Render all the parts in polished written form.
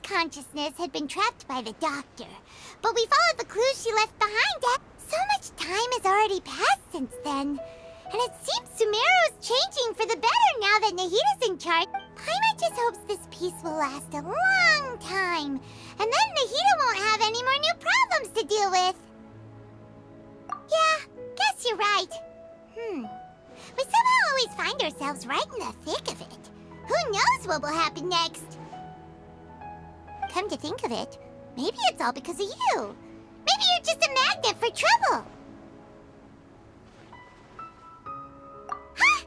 Consciousness had been trapped by the doctor, but we followed the clues she left behind. So much time has already passed since then, and it seems Sumeru's changing for the better now that Nahita's in charge. Paimon just hopes this peace will last a long time, and then Nahita won't have any more new problems to deal with. Yeah, guess you're right. We somehow always find ourselves right in the thick of it. Who knows what will happen next? Come to think of it, maybe it's all because of you. Maybe you're just a magnet for trouble. Huh?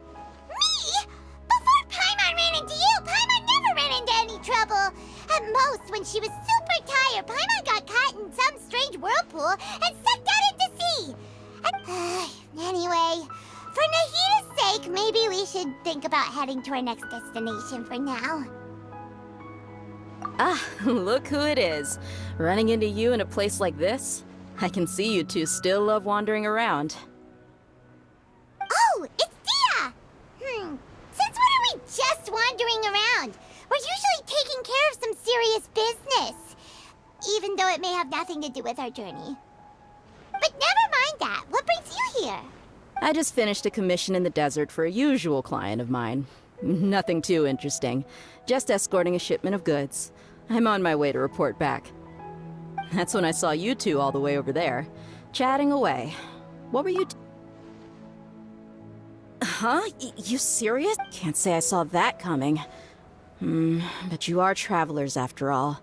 Me? Before Paimon ran into you, Paimon never ran into any trouble. At most, when she was super tired, Paimon got caught in some strange whirlpool and sucked out into sea. Anyway, for Nahita's sake, maybe we should think about heading to our next destination for now. Ah, look who it is. Running into you in a place like this? I can see you two still love wandering around. Oh, it's Dia! Since when are we just wandering around? We're usually taking care of some serious business. Even though it may have nothing to do with our journey. But never mind that. What brings you here? I just finished a commission in the desert for a usual client of mine. Nothing too interesting. Just escorting a shipment of goods. I'm on my way to report back. That's when I saw you two all the way over there, chatting away. What were you Huh? You serious? Can't say I saw that coming. But you are travelers after all.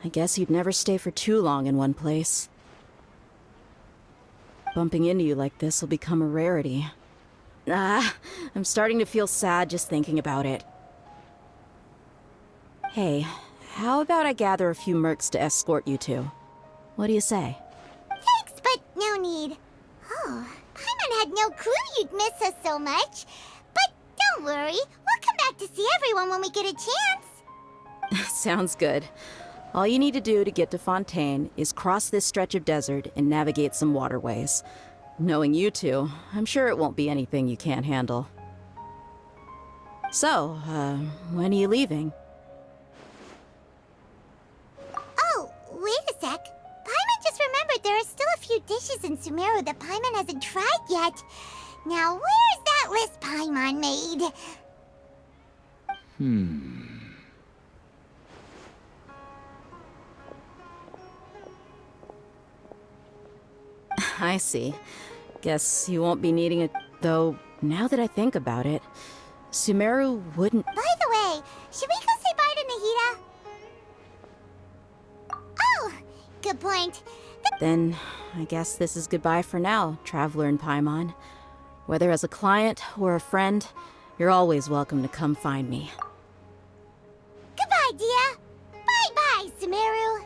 I guess you'd never stay for too long in one place. Bumping into you like this will become a rarity. I'm starting to feel sad just thinking about it. Hey, how about I gather a few mercs to escort you two? What do you say? Thanks, but no need. Oh, Paimon had no clue you'd miss us so much. But don't worry, we'll come back to see everyone when we get a chance. Sounds good. All you need to do to get to Fontaine is cross this stretch of desert and navigate some waterways. Knowing you two, I'm sure it won't be anything you can't handle. So, when are you leaving? Oh, wait a sec. Paimon just remembered there are still a few dishes in Sumeru that Paimon hasn't tried yet. Now, where's that list Paimon made? I see. Guess you won't be needing it, though, now that I think about it, Sumeru wouldn't— By the way, should we go say bye to Nahita? Oh, good point. Then, I guess this is goodbye for now, Traveler in Paimon. Whether as a client or a friend, you're always welcome to come find me. Goodbye, Dia. Bye-bye, Sumeru.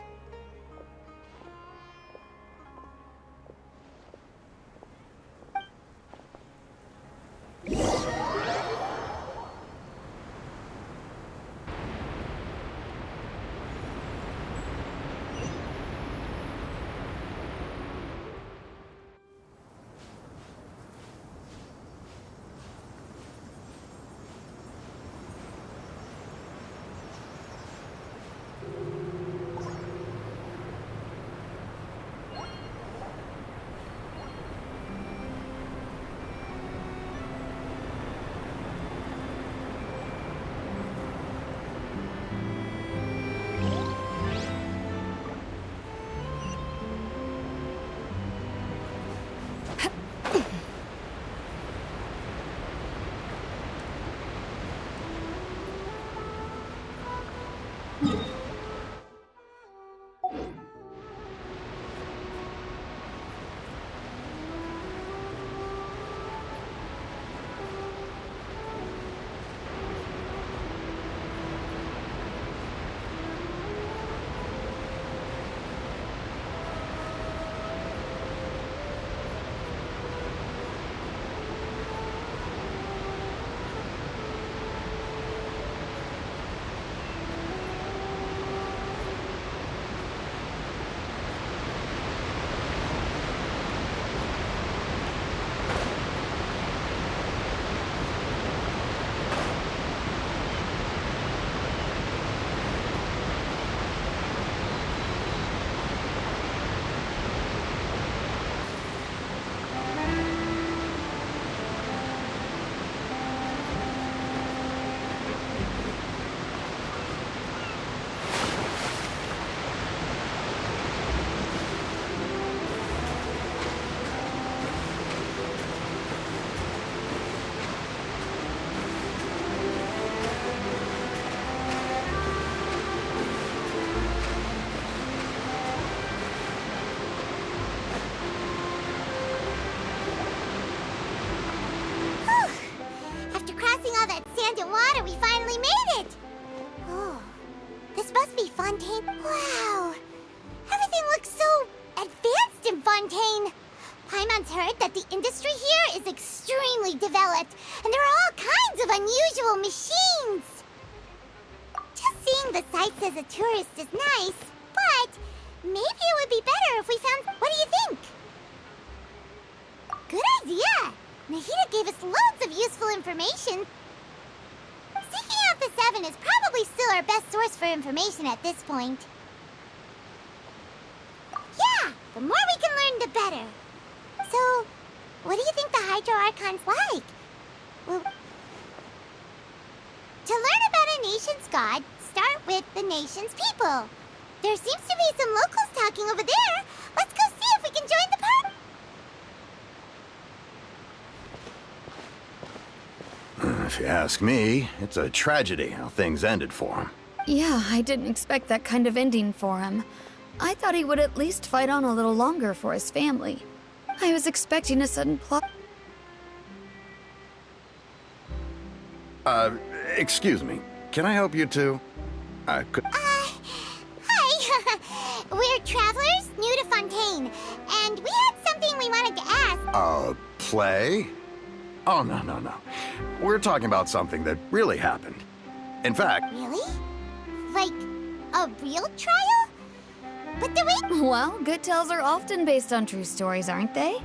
extremely developed, and there are all kinds of unusual machines. Just seeing the sights as a tourist is nice, but maybe it would be better if we found... What do you think? Good idea! Nahida gave us loads of useful information. Seeking out the Seven is probably still our best source for information at this point. Yeah, the more we can learn, the better. So, what do you think the Hydro Archon's like? Well, to learn about a nation's god, start with the nation's people. There seems to be some locals talking over there. Let's go see if we can join the party. If you ask me, it's a tragedy how things ended for him. Yeah, I didn't expect that kind of ending for him. I thought he would at least fight on a little longer for his family. I was expecting a sudden plot. Excuse me. Can I help you too? Hi. We're travelers new to Fontaine, and we had something we wanted to ask. Play? Oh, no. We're talking about something that really happened. In fact... Really? Like, a real trial? But the way... Well, good tales are often based on true stories, aren't they?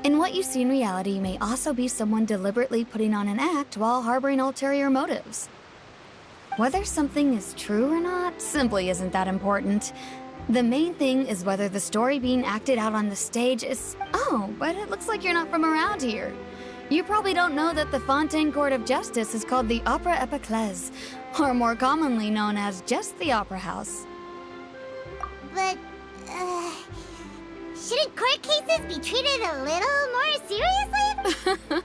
And what you see in reality may also be someone deliberately putting on an act while harboring ulterior motives. Whether something is true or not simply isn't that important. The main thing is whether the story being acted out on the stage is... Oh, but it looks like you're not from around here. You probably don't know that the Fontaine Court of Justice is called the Opera Epiclese, or more commonly known as just the Opera House. But, shouldn't court cases be treated a little more seriously?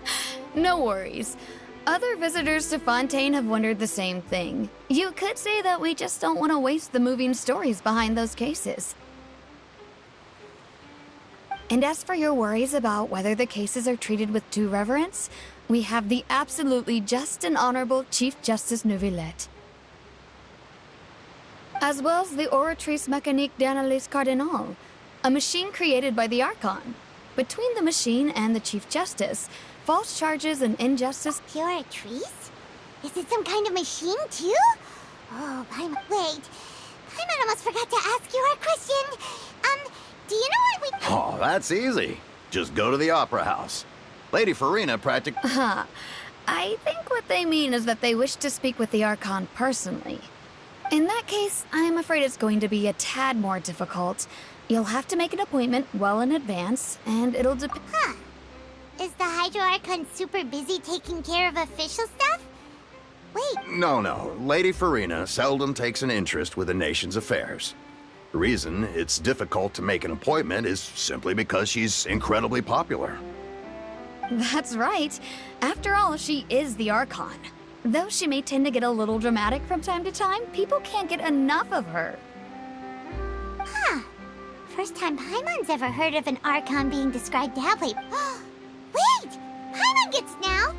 No worries. Other visitors to Fontaine have wondered the same thing. You could say that we just don't want to waste the moving stories behind those cases. And as for your worries about whether the cases are treated with due reverence, we have the absolutely just and honorable Chief Justice Neuvillette, as well as the Oratrice Mécanique d'Analyse Cardinal, a machine created by the Archon. Between the machine and the Chief Justice, false charges and injustice... Pure trees? Is it some kind of machine, too? Oh, Paimon, wait. Paimon almost forgot to ask you our question. Do you know what we... Oh, that's easy. Just go to the Opera House. Lady Farina practically... I think what they mean is that they wish to speak with the Archon personally. In that case, I'm afraid it's going to be a tad more difficult. You'll have to make an appointment well in advance, and it'll depend... Huh. Is the Hydro Archon super busy taking care of official stuff? Wait. No. Lady Farina seldom takes an interest with the nation's affairs. The reason it's difficult to make an appointment is simply because she's incredibly popular. That's right. After all, she is the Archon. Though she may tend to get a little dramatic from time to time, people can't get enough of her. Huh. First time Paimon's ever heard of an Archon being described that way. Wait! Paimon gets now!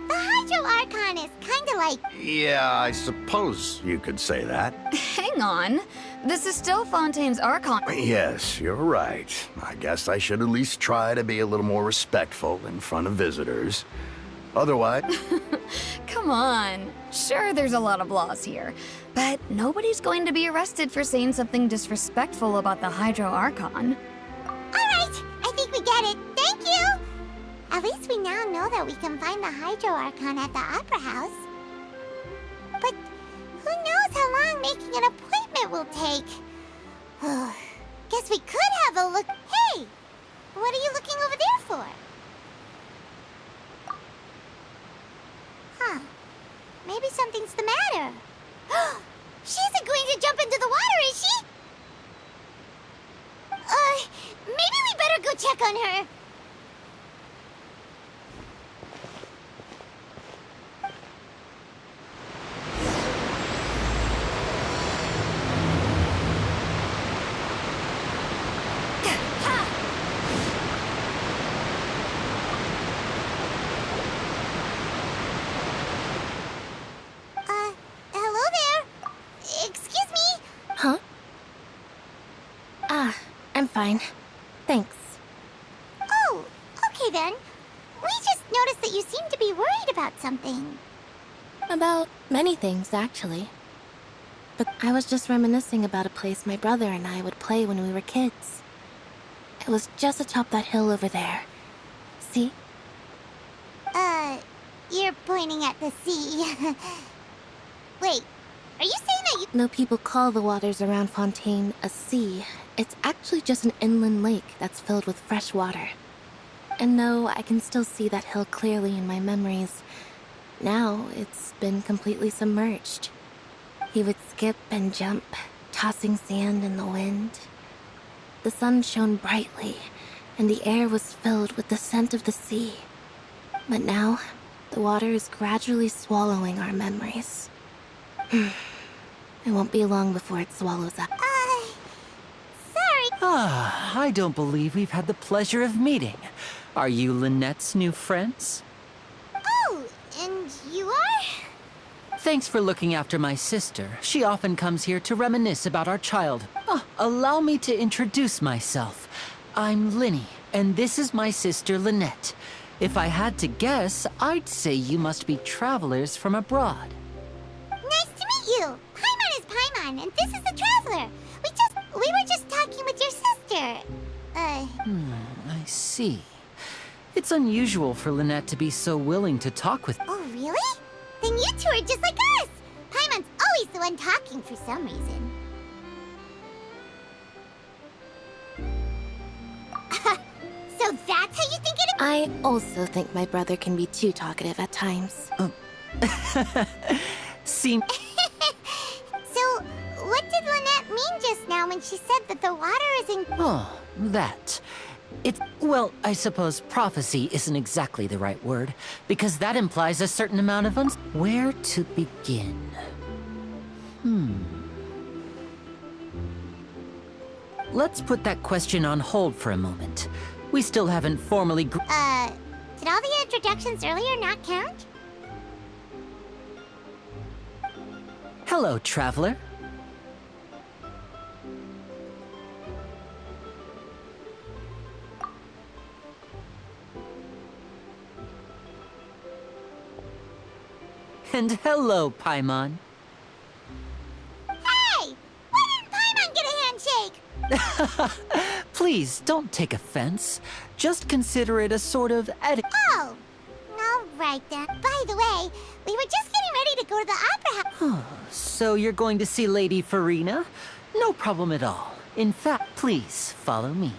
The Hydro Archon is kinda like... Yeah, I suppose you could say that. Hang on. This is still Fontaine's Archon. Yes, you're right. I guess I should at least try to be a little more respectful in front of visitors. Otherwise... Come on. Sure, there's a lot of laws here, but nobody's going to be arrested for saying something disrespectful about the Hydro Archon. Alright, I think we get it. Thank you! At least we now know that we can find the Hydro Archon at the Opera House. But who knows how long making an appointment will take? Guess we could have a look... Hey! What are you looking over there for? Huh. Maybe something's the matter. She isn't going to jump into the water, is she? Maybe we better go check on her. Hello there. Excuse me. Huh? I'm fine. Thanks. Oh, okay then. We just you seem to be worried about something. About many things, actually. But I was just reminiscing about a place my brother and I would play when we were kids. It was just atop that hill over there. See? You're pointing at the sea. Wait, are you saying that you... No people call the waters around Fontaine a sea. It's actually just an inland lake that's filled with fresh water. And no, I can still see that hill clearly in my memories. Now, it's been completely submerged. He would skip and jump, tossing sand in the wind. The sun shone brightly, and the air was filled with the scent of the sea. But now, the water is gradually swallowing our memories. It won't be long before it swallows up. Sorry. Ah, I don't believe we've had the pleasure of meeting. Are you Lynette's new friends? Oh, and you are? Thanks for looking after my sister. She often comes here to reminisce about our child. Allow me to introduce myself. I'm Linny, and this is my sister Lynette. If I had to guess, I'd say you must be travelers from abroad. Nice to meet you. Paimon is Paimon, and this is the Traveler. We were just talking with your sister. I see. It's unusual for Lynette to be so willing to talk with... Oh, really? Then you two are just like us. Paimon's always the one talking for some reason. So that's how you think it is? I also think my brother can be too talkative at times. Seem... So, what did Lynette mean just now when she said that the water is in... Oh, that. Well, I suppose prophecy isn't exactly the right word, because that implies a certain amount of Where to begin? Let's put that question on hold for a moment. We still haven't formally did all the introductions earlier not count? Hello, traveler. And hello, Paimon. Hey! Why didn't Paimon get a handshake? Please, don't take offense. Just consider it a sort of etiquette. Oh! All right then. By the way, we were just getting ready to go to the opera house. So you're going to see Lady Farina? No problem at all. In fact, please follow me.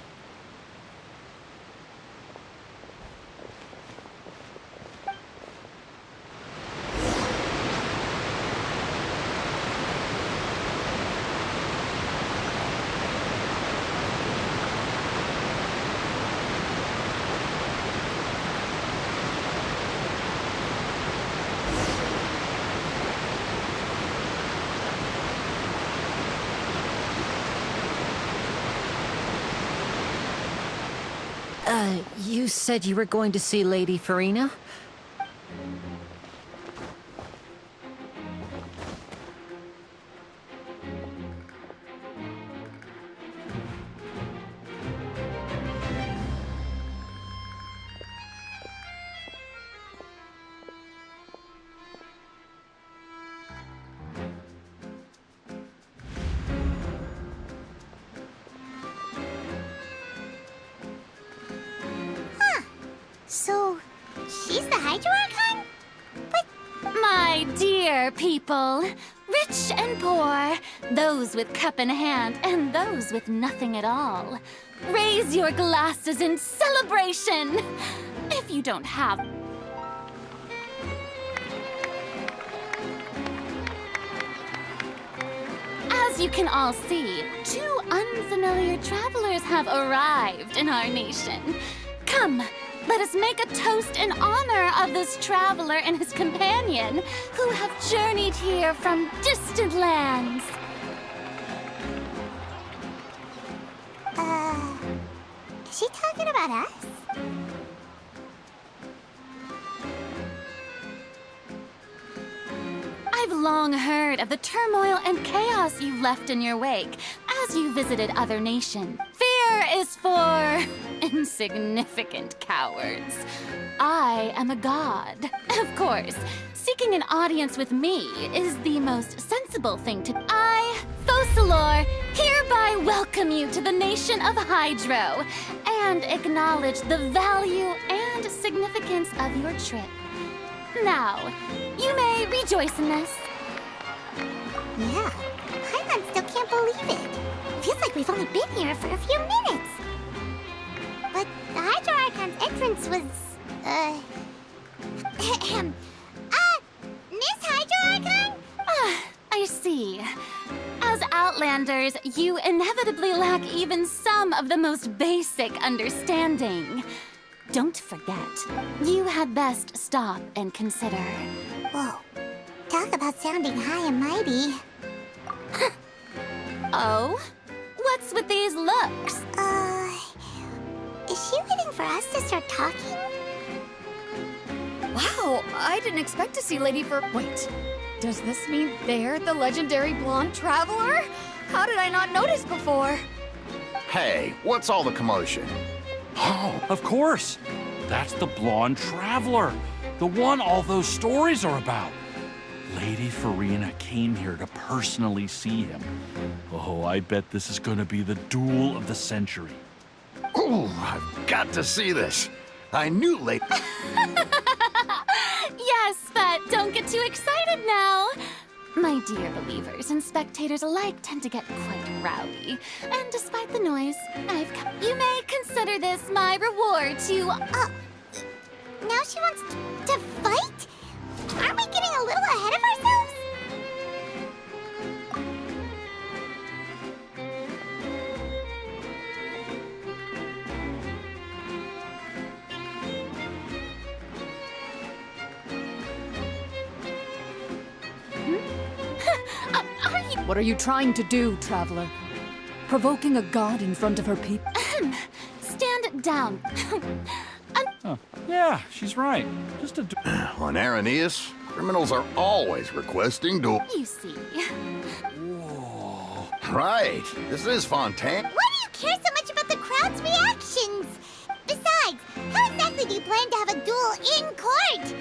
You said you were going to see Lady Farina? So, she's the Hydro Archon? But... My dear people, rich and poor, those with cup in hand and those with nothing at all, raise your glasses in celebration! If you don't have... As you can all see, two unfamiliar travelers have arrived in our nation. Come, let us make a toast in honor of this traveler and his companion who have journeyed here from distant lands. Is she talking about us? I've long heard of the turmoil and chaos you've left in your wake as you visited other nations. Fear R is for insignificant cowards. I am a god. Of course, seeking an audience with me is the most sensible thing to do. I, Focalor, hereby welcome you to the nation of Hydro and acknowledge the value and significance of your trip. Now, you may rejoice in this. Yeah, Paimon still can't believe it. Feels like we've only been here for a few minutes. But the Hydro Archon's entrance was, Miss Hydro Archon? I see. As Outlanders, you inevitably lack even some of the most basic understanding. Don't forget, you had best stop and consider. Whoa, talk about sounding high and mighty. Oh? What's with these looks? Is she waiting for us to start talking? Wow, I didn't expect to see Lady Wait, does this mean they're the legendary blonde traveler? How did I not notice before? Hey, what's all the commotion? Oh, of course. That's the blonde traveler. The one all those stories are about. Lady Farina came here to personally see him. Oh, I bet this is gonna be the duel of the century. Oh, I've got to see this. I knew Lady... Yes, but don't get too excited now. My dear believers and spectators alike tend to get quite rowdy. And despite the noise, you may consider this my reward to... Now she wants to fight? Aren't we getting a little ahead of ourselves? What are you trying to do, traveler? Provoking a god in front of her people? Stand down. Oh, yeah, she's right. Just a... On Araneus, criminals are always requesting duel... You see. Whoa. Right, this is Fontaine. Why do you care so much about the crowd's reactions? Besides, how exactly do you plan to have a duel in court?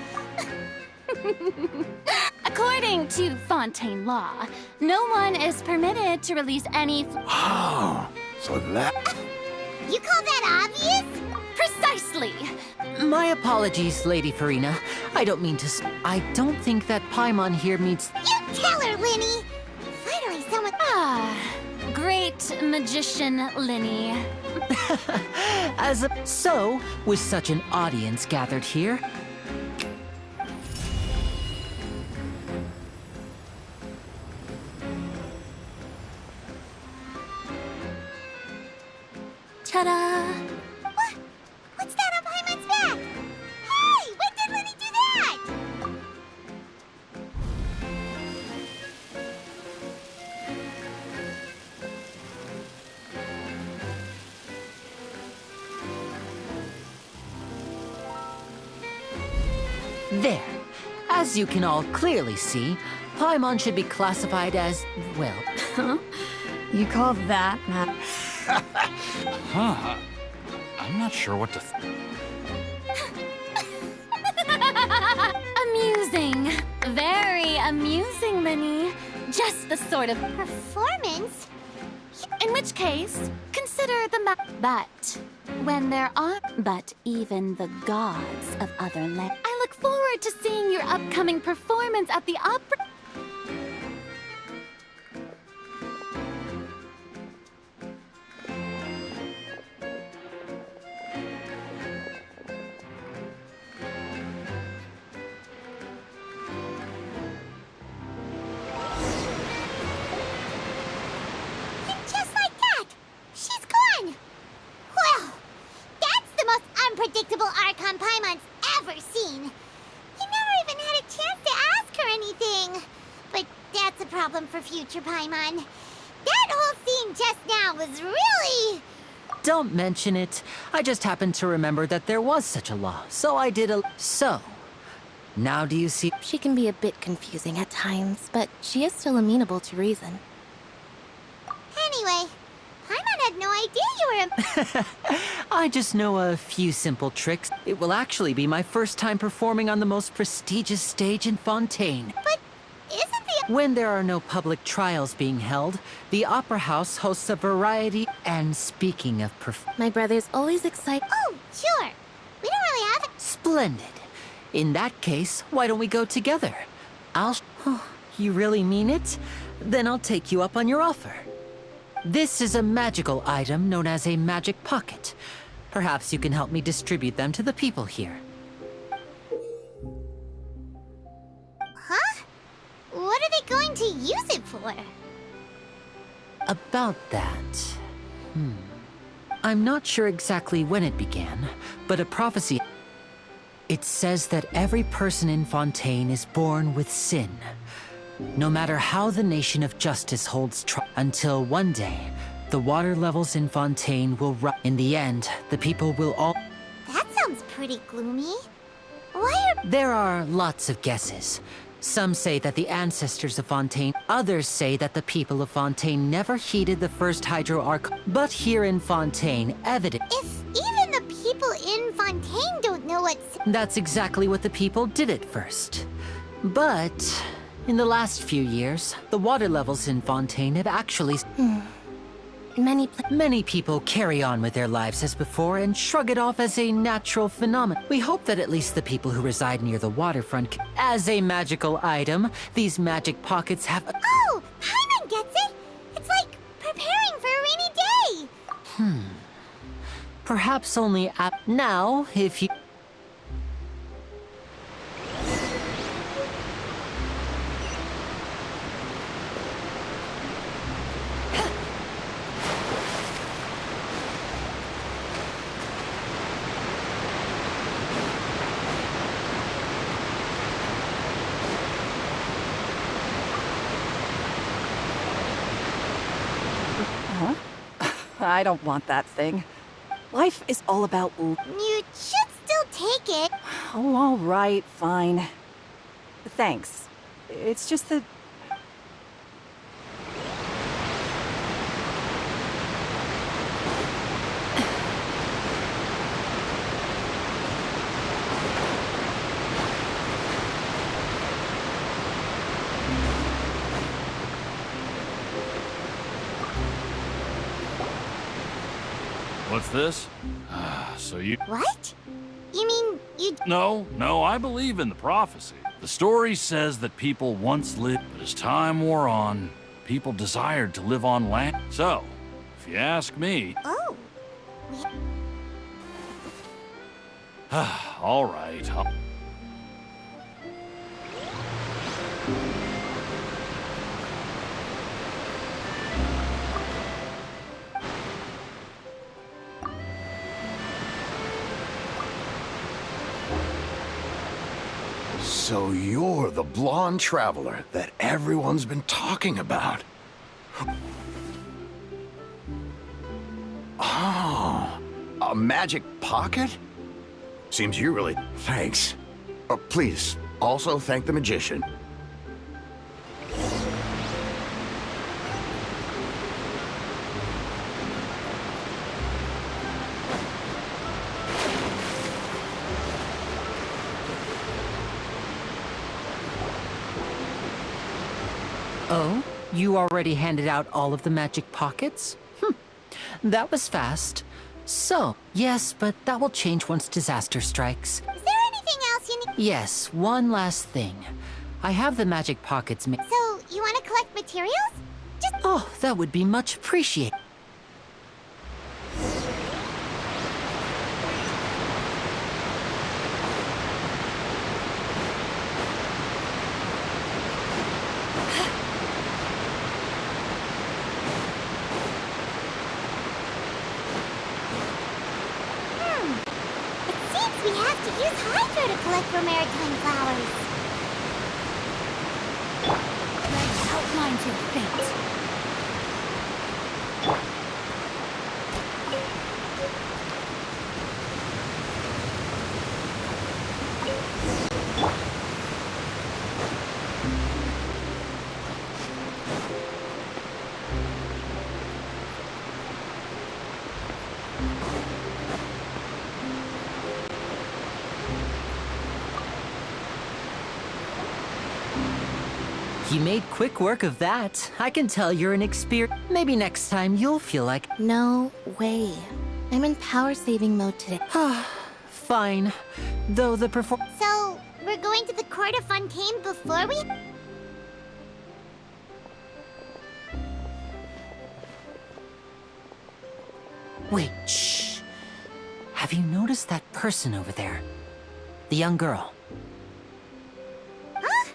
According to Fontaine law, no one is permitted to release any... Oh, so that... You call that obvious? Precisely! My apologies, Lady Farina. I don't mean to I don't think that Paimon here meets... You tell her, Linny! Finally someone... Great magician, Linny. So, with such an audience gathered here... Ta-da! What's that on Paimon's back? Hey, when did Linny do that? There. As you can all clearly see, Paimon should be classified as, well... Huh? You call that mad? Huh. I'm not sure what to... Amusing. Very amusing, Linny. Just the sort of Performance? In which case, consider the But when there are... But even the gods of other lands... I look forward to seeing your upcoming performance at the opera... Unpredictable Archon Paimon's ever seen. You never even had a chance to ask her anything. But that's a problem for future Paimon. That whole scene just now was really... Don't mention it. I just happened to remember that there was such a law, so I did a... So, now do you see... She can be a bit confusing at times, but she is still amenable to reason. Anyway, Paimon had no idea you were I just know a few simple tricks. It will actually be my first time performing on the most prestigious stage in Fontaine. But isn't the... When there are no public trials being held, the Opera House hosts a variety. And speaking of My brother's always excited. Oh, sure. We don't really have... Splendid. In that case, why don't we go together? Oh, you really mean it? Then I'll take you up on your offer. This is a magical item known as a magic pocket. Perhaps you can help me distribute them to the people here. Huh? What are they going to use it for? About that... I'm not sure exactly when it began, but a prophecy... It says that every person in Fontaine is born with sin. No matter how the nation of justice holds until one day, the water levels in Fontaine will rise. In the end, the people will all... That sounds pretty gloomy. Why are... There are lots of guesses. Some say that the ancestors of Fontaine, others say that the people of Fontaine never heeded the first hydro arc. But here in Fontaine, evidence... If even the people in Fontaine don't know what's... That's exactly what the people did at first. But in the last few years, the water levels in Fontaine have actually... Many people carry on with their lives as before and shrug it off as a natural phenomenon. We hope that at least the people who reside near the waterfront... As a magical item, these magic pockets have... Oh! Paimon gets it! It's like preparing for a rainy day! Perhaps only now, if you... I don't want that thing. Life is all about... You should still take it. Oh, all right, fine. Thanks. It's just that... What's this? So you... What? You mean you... No, I believe in the prophecy. The story says that people once lived, but as time wore on, people desired to live on land. So, if you ask me... Oh. All right. So you're the blonde traveler that everyone's been talking about. Oh, a magic pocket? Seems you really... Thanks. Please, also thank the magician. Oh? You already handed out all of the magic pockets? That was fast. So, yes, but that will change once disaster strikes. Is there anything else you need? Yes, one last thing. I have the magic pockets made. So, you want to collect materials? Just... Oh, that would be much appreciated. We have to use hydro to collect for maritime flowers. Red outlines your fate. You made quick work of that. I can tell you're an experienced. Maybe next time you'll feel like. No way. I'm in power saving mode today. Fine. Though the perform. So, we're going to the court of Fontaine before we... Wait, shh. Have you noticed that person over there? The young girl. Huh?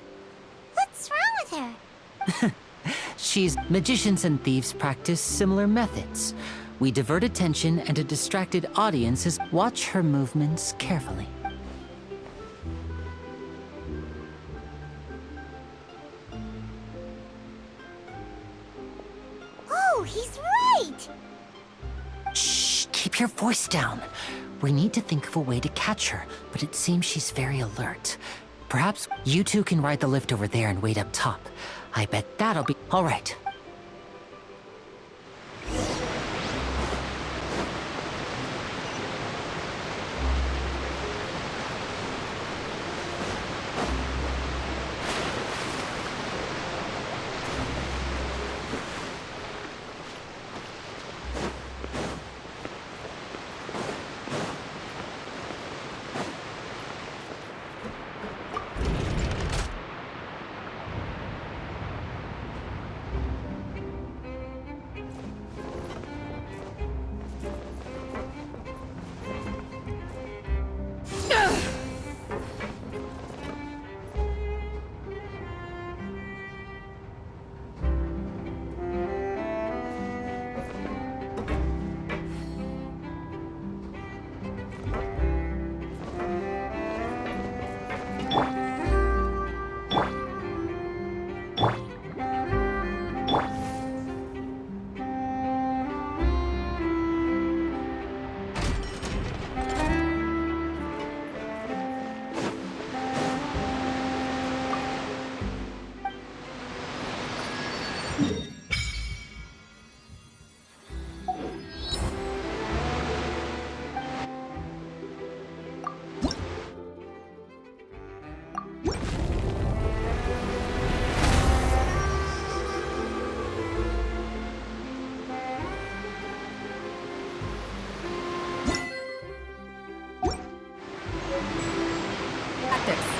What's wrong with her? She's magicians and thieves practice similar methods. We divert attention and a distracted audience is watch her movements carefully. Oh, he's right! Shh, keep your voice down. We need to think of a way to catch her, but it seems she's very alert. Perhaps you two can ride the lift over there and wait up top. I bet that'll be all right.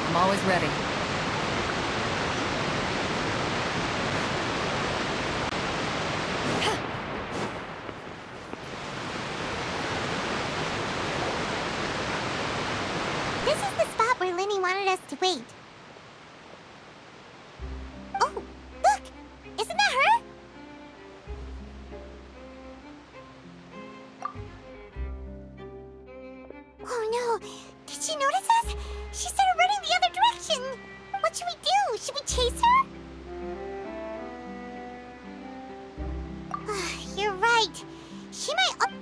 I'm always ready. This is the spot where Linny wanted us to wait. Oh, look! Isn't that her? Oh no! Did she notice us? She started running the other direction! What should we do? Should we chase her? You're right. She might...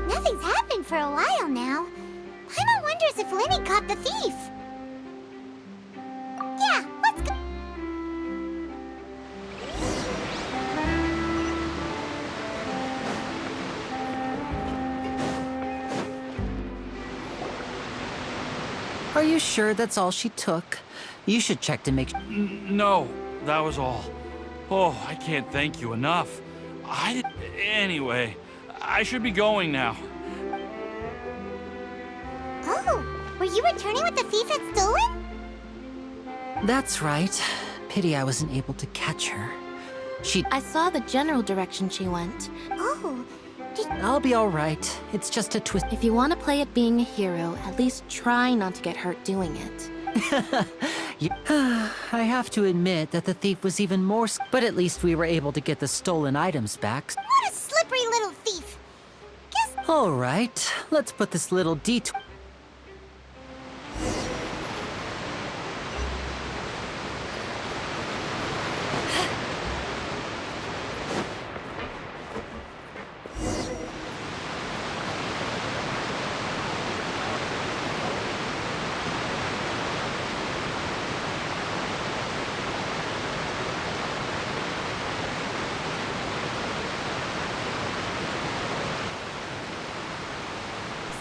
Nothing's happened for a while now. Paimon wonders if Linny caught the thief. Yeah, let's go. Are you sure that's all she took? You should check to make. No, that was all. Oh, I can't thank you enough. Anyway, I should be going now. Oh, were you returning what the thief had stolen? That's right. Pity I wasn't able to catch her. I saw the general direction she went. Oh, I'll be all right. It's just a twist. If you want to play at being a hero, at least try not to get hurt doing it. I have to admit that the thief was even more. But at least we were able to get the stolen items back. what a slippery little thief. Guess... All right, let's put this little detour.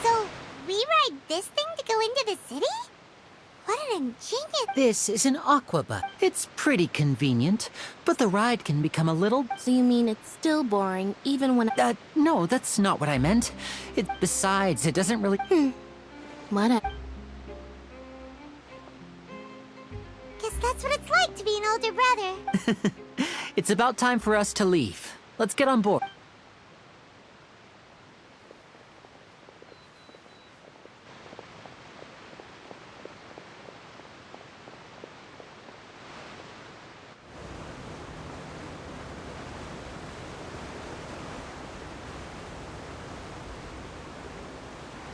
So, we ride this thing to go into the city? What an ingenious... This is an aquabus. It's pretty convenient, but the ride can become a little... So you mean it's still boring, even when... No, that's not what I meant. Besides, it doesn't really... What Guess that's what it's like to be an older brother. It's about time for us to leave. Let's get on board.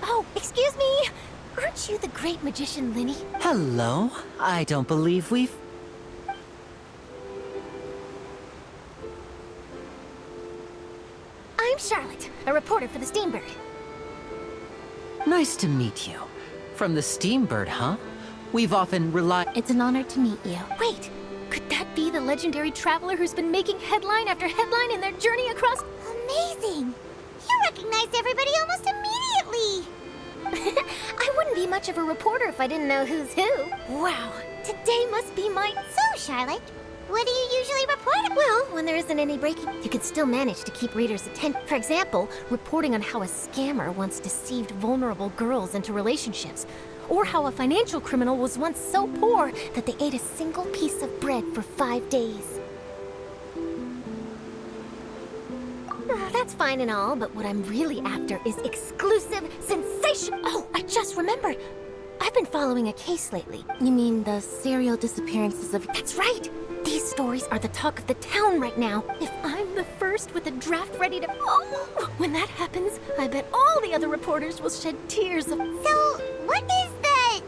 Oh, excuse me. Aren't you the great magician, Linny? Hello. I don't believe we've... I'm Charlotte, a reporter for the Steambird. Nice to meet you. From the Steambird, huh? We've often relied... It's an honor to meet you. Wait, could that be the legendary traveler who's been making headline after headline in their journey across... Amazing! You recognize everybody almost immediately! I wouldn't be much of a reporter if I didn't know who's who. Wow, today must be my... So, Charlotte, what do you usually report? Well, when there isn't any breaking, you can still manage to keep readers' attention. For example, reporting on how a scammer once deceived vulnerable girls into relationships. Or how a financial criminal was once so poor that they ate a single piece of bread for 5 days. That's fine and all, but what I'm really after is exclusive sensation. Oh, I just remembered. I've been following a case lately. You mean the serial disappearances of... That's right. These stories are the talk of the town right now. If I'm the first with a draft ready to... Oh, when that happens, I bet all the other reporters will shed tears of... So, what is the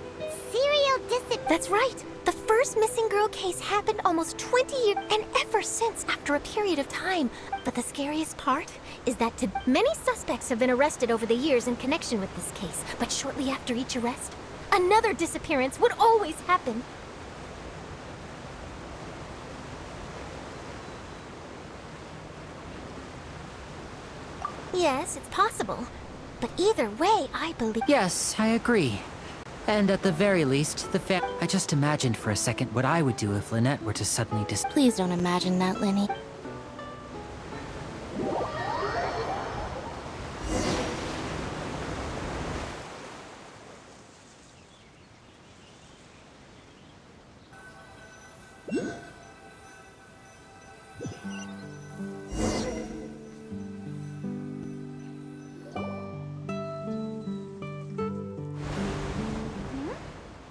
serial disappearance? That's right. The first missing girl case happened almost 20 years, and ever since, after a period of time. But the scariest part is that many suspects have been arrested over the years in connection with this case. But shortly after each arrest, another disappearance would always happen. Yes, it's possible. But either way, I believe... Yes, I agree. And at the very least, I just imagined for a second what I would do if Lynette were to suddenly Please don't imagine that, Linny.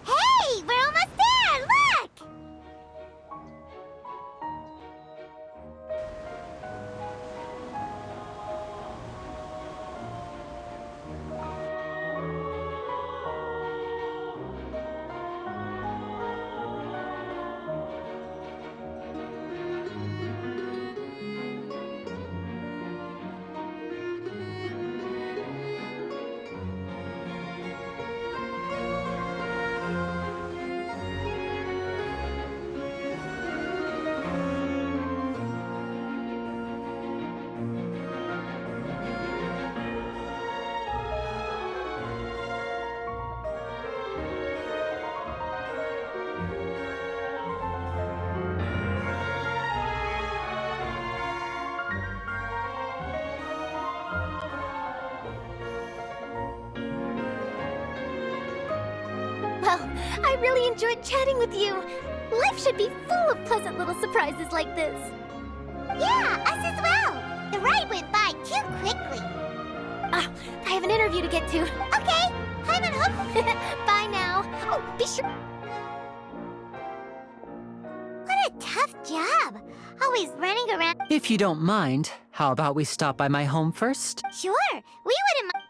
Hey, we're almost there! Look! Well, I really enjoyed chatting with you. Life should be full of pleasant little surprises like this. Yeah, us as well. The ride went by too quickly. I have an interview to get to. Okay, I'm on hook. Bye now. Oh, be sure. What a tough job. Always running around. If you don't mind, how about we stop by my home first? Sure, we wouldn't mind.